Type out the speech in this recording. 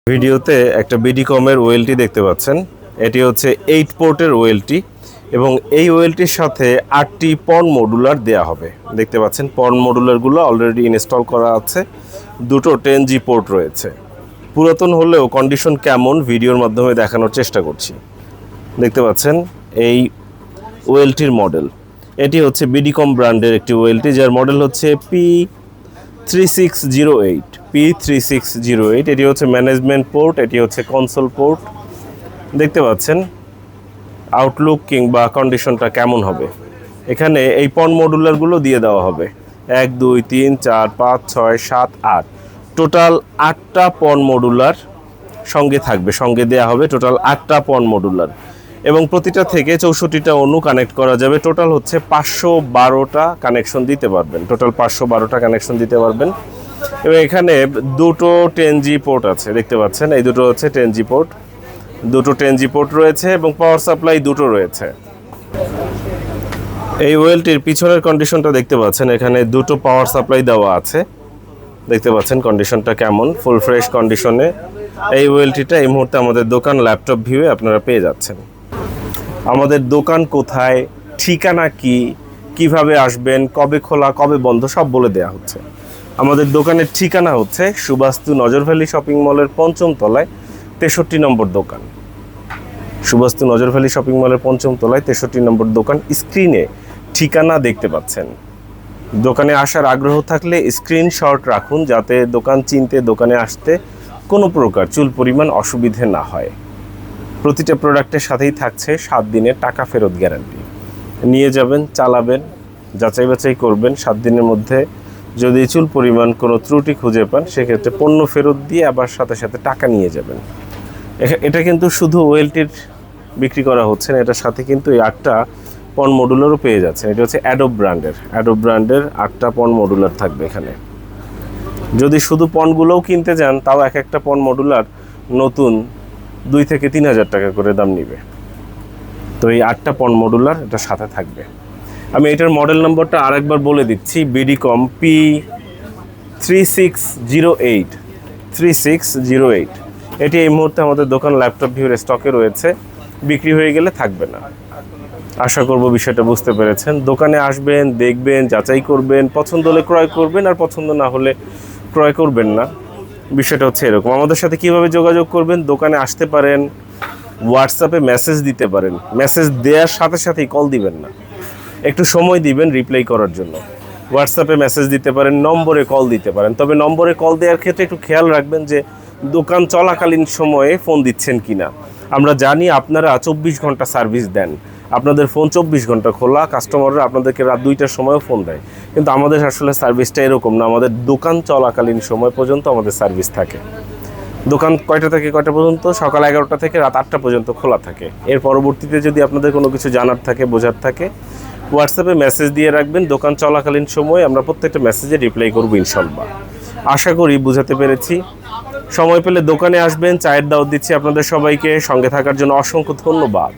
ভিডিওতে একটা বিডিকমের ওয়েলটি দেখতে পাচ্ছেন। এটি হচ্ছে 8 পোর্টের ওয়েলটি এবং এই ওয়েলটির সাথে 8টি পন মডুলার দেয়া হবে। দেখতে পাচ্ছেন পন মডুলারগুলো অলরেডি ইনস্টল করা আছে। দুটো 10G পোর্ট রয়েছে। পুরাতন হলেও কন্ডিশন কেমন ভিডিওর মাধ্যমে দেখানোর চেষ্টা করছি। দেখতে পাচ্ছেন এই ওয়েলটির মডেল। এটি হচ্ছে বিডিকম ব্র্যান্ডের একটি ওয়েলটি, যার মডেল হচ্ছে P3608। এটি হচ্ছে ম্যানেজমেন্ট পোর্ট, এটি হচ্ছে কনসোল পোর্ট। দেখতে পাচ্ছেন আউটলুক কিংবা কন্ডিশনটা কেমন হবে। এখানে এই পন মডুলারগুলো দিয়ে দেওয়া হবে 1 2 3 4 5 6 7 8, টোটাল 8টা পন মডুলার সঙ্গে দেওয়া হবে। টোটাল 8টা পন মডুলার এবং প্রতিটা থেকে 64টা অণু কানেক্ট করা যাবে। টোটাল হচ্ছে 512টা কানেকশন দিতে পারবেন। এবং এখানে দুটো 10G পোর্ট আছে। দেখতে পাচ্ছেন এই দুটো হচ্ছে 10G পোর্ট। দুটো 10G পোর্ট রয়েছে এবং পাওয়ার সাপ্লাই দুটো রয়েছে। এই ওয়েলটির পিছনের কন্ডিশনটা দেখতে পাচ্ছেন। এখানে দুটো পাওয়ার সাপ্লাই দেওয়া আছে। দেখতে পাচ্ছেন কন্ডিশনটা কেমন, ফুল ফ্রেশ কন্ডিশনে। এই ওয়েলটিটা এই মুহূর্তে আমাদের দোকান ল্যাপটপ ভিউয়ে আপনারা পেয়ে যাচ্ছেন। আমাদের দোকান কোথায়, ঠিকানা কি, কিভাবে আসবেন, কবে খোলা কবে বন্ধ সব বলে দেওয়া হচ্ছে। আমাদের দোকানের ঠিকানা হচ্ছে সুবাস্তু নজরভ্যালি শপিং মলের 5ম তলায় 63 নম্বর দোকান। সুবাস্তু নজরভ্যালি শপিং মলের 5ম তলায় 63 নম্বর দোকান। স্ক্রিনে ঠিকানা দেখতে পাচ্ছেন। দোকানে আসার আগ্রহ থাকলে স্ক্রিনশট রাখুন, যাতে দোকান চিনতে দোকানে আসতে কোনো প্রকার চুল পরিমাণ অসুবিধে না হয়। প্রতিটা প্রোডাক্টের সাথেই থাকছে 7 দিনের টাকা ফেরত গ্যারান্টি। নিয়ে যাবেন, চালাবেন, যাচাই বাছাই করবেন। 7 দিনের মধ্যে যদি চুল পরিমাণ কোনো ত্রুটি খুঁজে পান, সেক্ষেত্রে পণ্য ফেরত দিয়ে আবার সাথে সাথে টাকা নিয়ে যাবেন। এটা কিন্তু শুধু ওয়েলটির বিক্রি করা হচ্ছে না, এটার সাথে কিন্তু এই 8টা পন মডুলারও পেয়ে যাচ্ছেন। এটা হচ্ছে অ্যাডোব ব্র্যান্ডের 8টা পন মডুলার থাকবে এখানে। যদি শুধু পনগুলোও কিনতে যান, তাও একটা পন মডুলার নতুন 2 থেকে 3 হাজার টাকা করে দাম নিবে। তো এই 8টা পন মডুলার এটার সাথে থাকবে। আমি এটার মডেল নম্বরটা আরেকবার বলে দিচ্ছি, বিডিকম P3608। এটি এই মুহূর্তে আমাদের দোকান ল্যাপটপ ভিউর স্টকে রয়েছে, বিক্রি হয়ে গেলে থাকবে না। আশা করব বিষয়টা বুঝতে পেরেছেন। দোকানে আসবেন, দেখবেন, যাচাই করবেন, পছন্দ হলে ক্রয় করবেন, আর পছন্দ না হলে ক্রয় করবেন না। বিষয়টা হচ্ছে এরকম। আমাদের সাথে কিভাবে যোগাযোগ করবেন, দোকানে আসতে পারেন, হোয়াটসঅ্যাপে মেসেজ দিতে পারেন। মেসেজ দেওয়ার সাথে সাথেই কল দিবেন না, একটু সময় দিবেন রিপ্লাই করার জন্য। হোয়াটসঅ্যাপে মেসেজ দিতে পারেন, নম্বরে কল দিতে পারেন। তবে নম্বরে কল দেওয়ার ক্ষেত্রে একটু খেয়াল রাখবেন যে দোকান চলাকালীন সময়ে ফোন দিচ্ছেন কিনা। আমরা জানি আপনারা 24 ঘন্টা সার্ভিস দেন, আপনাদের ফোন 24 ঘন্টা খোলা, কাস্টমাররা আপনাদেরকে রাত 2টার সময়ও ফোন দেয়। কিন্তু আমাদের আসলে সার্ভিসটা এরকম না। আমাদের দোকান চলাকালীন সময় পর্যন্ত আমাদের সার্ভিস থাকে। দোকান কয়টা থেকে কয়টা পর্যন্ত? সকাল 11টা থেকে রাত 8টা পর্যন্ত খোলা থাকে। এর পরবর্তীতে যদি আপনাদের কোনো কিছু জানার থাকে, বোঝার থাকে, হোয়াটসঅ্যাপে মেসেজ দিয়ে রাখবেন। দোকান চলাকালীন সময় আমরা প্রত্যেকটা মেসেজে রিপ্লাই করব ইনশাল্লাহ। আশা করি বুঝাতে পেরেছি। সময় পেলে দোকানে আসবেন। চায়ের দাওয়াত দিচ্ছি আপনাদের সবাইকে। সঙ্গে থাকার জন্য অসংখ্য ধন্যবাদ।